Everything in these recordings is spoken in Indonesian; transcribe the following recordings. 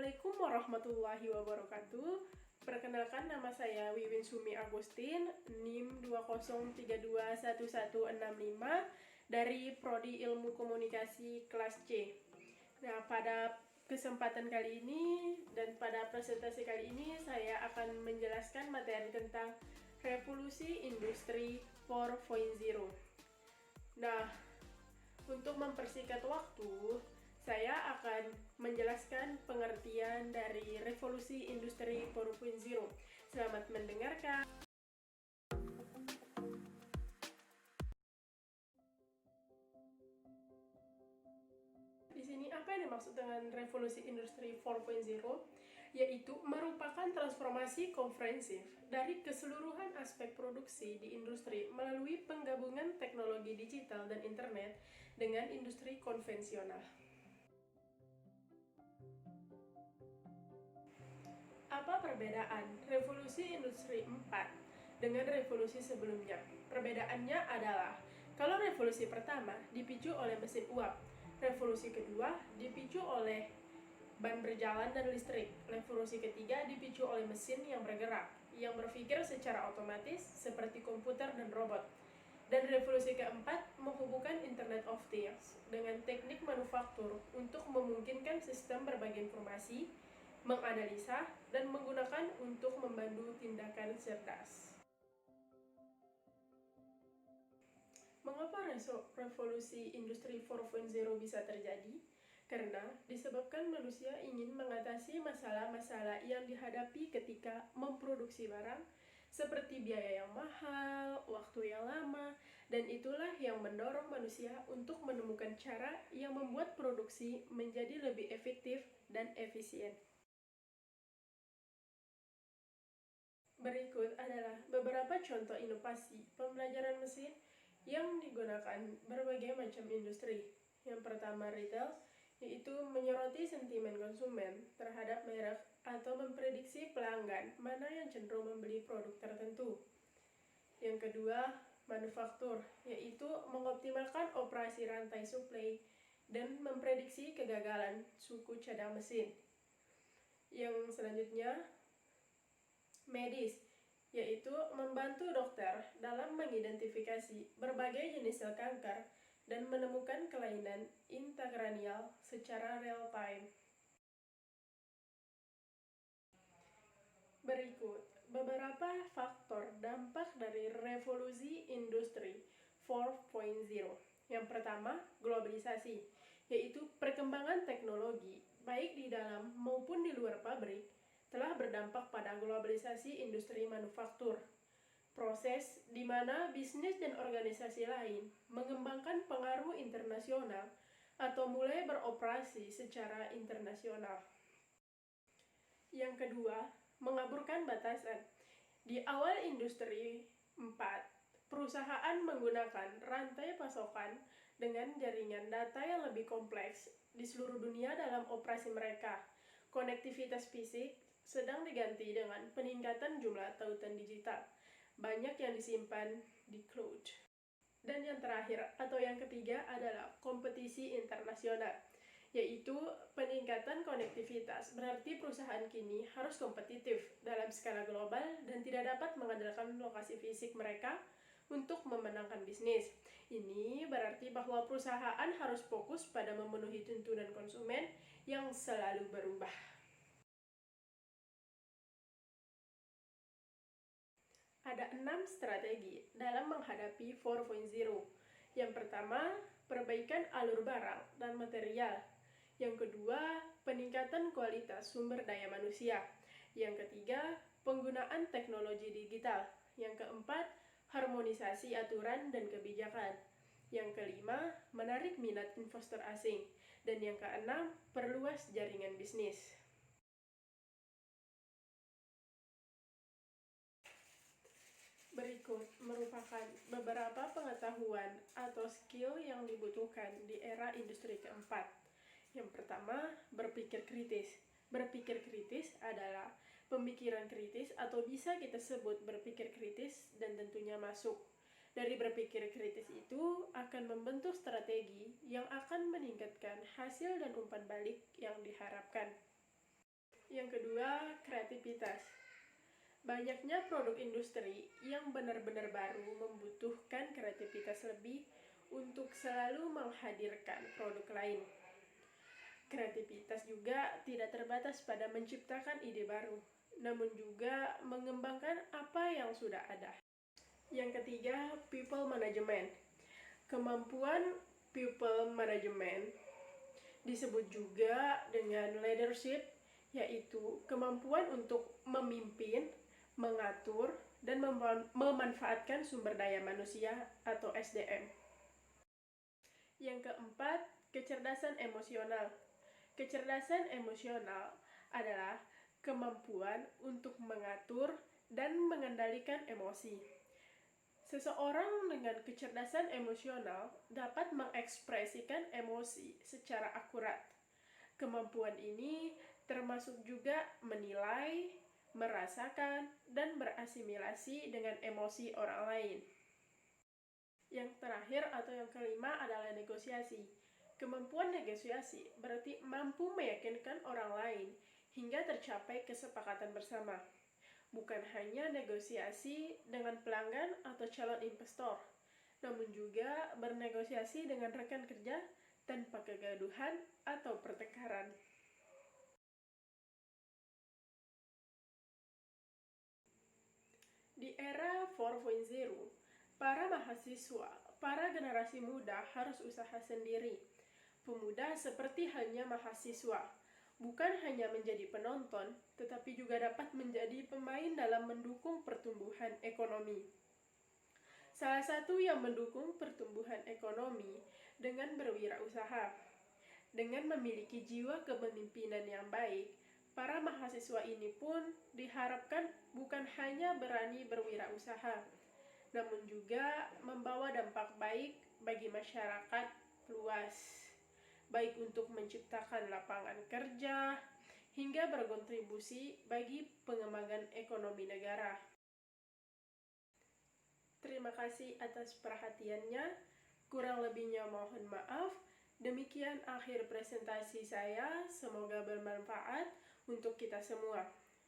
Assalamualaikum warahmatullahi wabarakatuh. Perkenalkan, nama saya Wiwin Sumi Agustin, NIM 203211165 dari Prodi Ilmu Komunikasi kelas C. Nah, pada kesempatan kali ini dan pada presentasi kali ini saya akan menjelaskan materi tentang revolusi industri 4.0. Nah, untuk mempersingkat waktu, saya akan menjelaskan pengertian dari revolusi industri 4.0. Selamat mendengarkan. Di sini apa yang dimaksud dengan revolusi industri 4.0? Yaitu merupakan transformasi komprehensif dari keseluruhan aspek produksi di industri melalui penggabungan teknologi digital dan internet dengan industri konvensional. Apa perbedaan revolusi industri 4 dengan revolusi sebelumnya? Perbedaannya adalah, kalau revolusi pertama dipicu oleh mesin uap, revolusi kedua dipicu oleh ban berjalan dan listrik, revolusi ketiga dipicu oleh mesin yang bergerak, yang berpikir secara otomatis seperti komputer dan robot. Dan revolusi keempat menghubungkan Internet of Things dengan teknik manufaktur untuk memungkinkan sistem berbagi informasi, menganalisa, dan menggunakan untuk membantu tindakan cerdas. Mengapa revolusi industri 4.0 bisa terjadi? Karena disebabkan manusia ingin mengatasi masalah-masalah yang dihadapi ketika memproduksi barang, seperti biaya yang mahal, waktu yang lama, dan itulah yang mendorong manusia untuk menemukan cara yang membuat produksi menjadi lebih efektif dan efisien. Berikut adalah beberapa contoh inovasi pembelajaran mesin yang digunakan berbagai macam industri. Yang pertama, retail, yaitu menyoroti sentimen konsumen terhadap merek atau memprediksi pelanggan mana yang cenderung membeli produk tertentu. Yang kedua, manufaktur, yaitu mengoptimalkan operasi rantai suplai dan memprediksi kegagalan suku cadang mesin. Yang selanjutnya, medis, yaitu membantu dokter dalam mengidentifikasi berbagai jenis sel kanker dan menemukan kelainan intrakranial secara real time. Berikut beberapa faktor dampak dari revolusi industri 4.0. Yang pertama, globalisasi, yaitu perkembangan teknologi baik di dalam maupun di luar pabrik telah berdampak pada globalisasi industri manufaktur. Proses di mana bisnis dan organisasi lain mengembangkan pengaruh internasional atau mulai beroperasi secara internasional. Yang kedua, mengaburkan batasan. Di awal industri 4, perusahaan menggunakan rantai pasokan dengan jaringan data yang lebih kompleks di seluruh dunia dalam operasi mereka. Konektivitas fisik sedang diganti dengan peningkatan jumlah tautan digital. Banyak yang disimpan di cloud. Dan yang terakhir atau yang ketiga adalah kompetisi internasional, yaitu peningkatan konektivitas. Berarti perusahaan kini harus kompetitif dalam skala global dan tidak dapat mengandalkan lokasi fisik mereka untuk memenangkan bisnis. Ini berarti bahwa perusahaan harus fokus pada memenuhi tuntunan konsumen yang selalu berubah. Ada 6 strategi dalam menghadapi 4.0. Yang pertama, perbaikan alur barang dan material. Yang kedua, peningkatan kualitas sumber daya manusia. Yang ketiga, penggunaan teknologi digital. Yang keempat, harmonisasi aturan dan kebijakan. Yang kelima, menarik minat investor asing. Dan yang keenam, perluas jaringan bisnis. Berikut merupakan beberapa pengetahuan atau skill yang dibutuhkan di era industri keempat. Yang pertama, berpikir kritis. Berpikir kritis adalah pemikiran kritis atau bisa kita sebut berpikir kritis dan tentunya masuk. Dari berpikir kritis itu akan membentuk strategi yang akan meningkatkan hasil dan umpan balik yang diharapkan. Yang kedua, kreativitas. Banyaknya produk industri yang benar-benar baru membutuhkan kreativitas lebih untuk selalu menghadirkan produk lain. Kreativitas juga tidak terbatas pada menciptakan ide baru, namun juga mengembangkan apa yang sudah ada. Yang ketiga, people management. Kemampuan people management disebut juga dengan leadership, yaitu kemampuan untuk memimpin, mengatur, dan memanfaatkan sumber daya manusia atau SDM. Yang keempat, kecerdasan emosional. Kecerdasan emosional adalah kemampuan untuk mengatur dan mengendalikan emosi. Seseorang dengan kecerdasan emosional dapat mengekspresikan emosi secara akurat. Kemampuan ini termasuk juga menilai, merasakan, dan berasimilasi dengan emosi orang lain. Yang terakhir atau yang kelima adalah negosiasi. Kemampuan negosiasi berarti mampu meyakinkan orang lain hingga tercapai kesepakatan bersama. Bukan hanya negosiasi dengan pelanggan atau calon investor, namun juga bernegosiasi dengan rekan kerja tanpa kegaduhan atau pertengkaran. Di era 4.0, para mahasiswa, para generasi muda harus usaha sendiri. Pemuda seperti halnya mahasiswa, bukan hanya menjadi penonton, tetapi juga dapat menjadi pemain dalam mendukung pertumbuhan ekonomi. Salah satu yang mendukung pertumbuhan ekonomi dengan berwirausaha. Dengan memiliki jiwa kepemimpinan yang baik, para mahasiswa ini pun diharapkan bukan hanya berani berwirausaha, namun juga membawa dampak baik bagi masyarakat luas, baik untuk menciptakan lapangan kerja, hingga berkontribusi bagi pengembangan ekonomi negara. Terima kasih atas perhatiannya, kurang lebihnya mohon maaf. Demikian akhir presentasi saya, semoga bermanfaat untuk kita semua.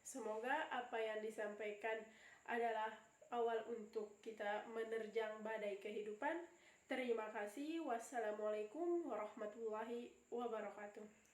Semoga apa yang disampaikan adalah awal untuk kita menerjang badai kehidupan. Terima kasih. Wassalamualaikum warahmatullahi wabarakatuh.